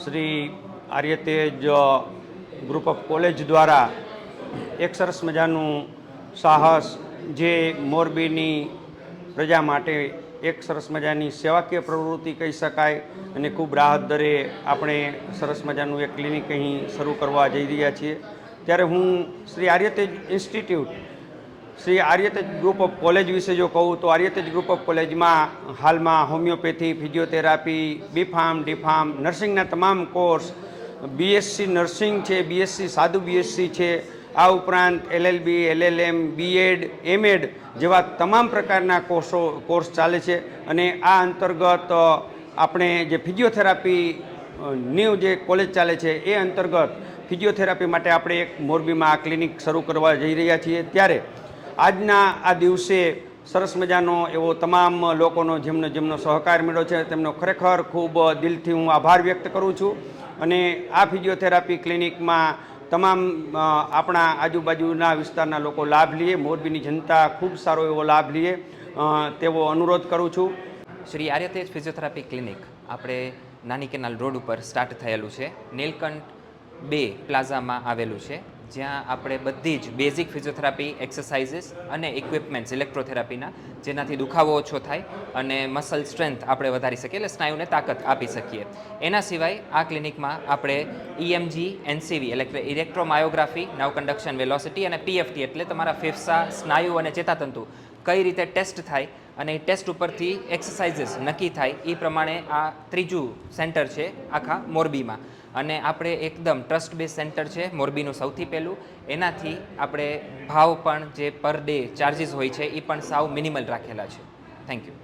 Shri Aryatej group of college દ્વારા એક સરસ મજાનું સાહસ જે મોરબીની પ્રજા માટે એક સરસ મજાની સેવાકીય પ્રવૃત્તિ કહી શકાય અને ખૂબ રાહત દરે આપણે સરસ મજાનું એક ક્લિનિક અહીં શરૂ કરવા જઈ રહ્યા છીએ। ત્યારે હું Shri Aryatej institute Shri Aryatej group of college વિશે જો કહું તો આર્યતેજ ગ્રુપ ઓફ કોલેજમાં હાલમાં હોમિયોપેથી, ફિઝિયોથેરાપી, બીફાર્મ, ડીફાર્મ, નર્સિંગના તમામ કોર્સ, બીએસસી નર્સિંગ છે, બીએસસી સાદું બીએસસી છે, આ ઉપરાંત એલએલબી, એલએલએમ, બીએડ, એમએડ જેવા તમામ પ્રકારના કોર્સ ચાલે છે। અને આ અંતર્ગત આપણે જે ફિઝિયોથેરાપીની જે કોલેજ ચાલે છે એ અંતર્ગત ફિઝિયોથેરાપી માટે આપણે એક મોરબીમાં આ ક્લિનિક શરૂ કરવા જઈ રહ્યા છીએ। ત્યારે આજના આ દિવસે સરસ મજાનો એવો તમામ લોકોનો જેમનો સહકાર મળ્યો છે તેમનો ખરેખર ખૂબ દિલથી હું આભાર વ્યક્ત કરું છું। અને આ ફિઝિયોથેરાપી ક્લિનિકમાં તમામ આપણા આજુબાજુના વિસ્તારના લોકો લાભ લે, મોરબીની જનતા ખૂબ સારો એવો લાભ લે તેવો અનુરોધ કરું છું। શ્રી આર્યતેજ ફિઝિયોથેરાપી ક્લિનિક આપણે નાની કેનાલ રોડ ઉપર સ્ટાર્ટ થયેલું છે, નીલકંઠ 2 પ્લાઝામાં આવેલું છે, જ્યાં આપણે બધી જ બેઝિક ફિઝિયોથેરાપી એક્સરસાઇઝીસ અને ઇક્વિપમેન્ટ્સ ઇલેક્ટ્રોથેરાપીના જેનાથી દુખાવો ઓછો થાય અને મસલ સ્ટ્રેન્થ આપણે વધારી શકીએ, એટલે સ્નાયુને તાકાત આપી શકીએ। એના સિવાય આ ક્લિનિકમાં આપણે EMG, NCV એટલે ઇલેક્ટ્રોમાયોગ્રાફી, નર્વ કંડક્શન વેલોસિટી, અને PFT એટલે તમારા ફેફસા, સ્નાયુ અને ચેતાતંતુ કઈ રીતે ટેસ્ટ થાય અને એ ટેસ્ટ ઉપરથી એક્સરસાઇઝીસ નક્કી થાય એ પ્રમાણે આ ત્રીજું સેન્ટર છે આખા મોરબીમાં। અને આપણે એકદમ ટ્રસ્ટ બેઝ સેન્ટર છે, મોરબીનું સૌથી પહેલું। એનાથી આપણે ભાવ પણ જે પર ડે ચાર્જીસ હોય છે એ પણ સાવ મિનિમલ રાખેલા છે। Thank you.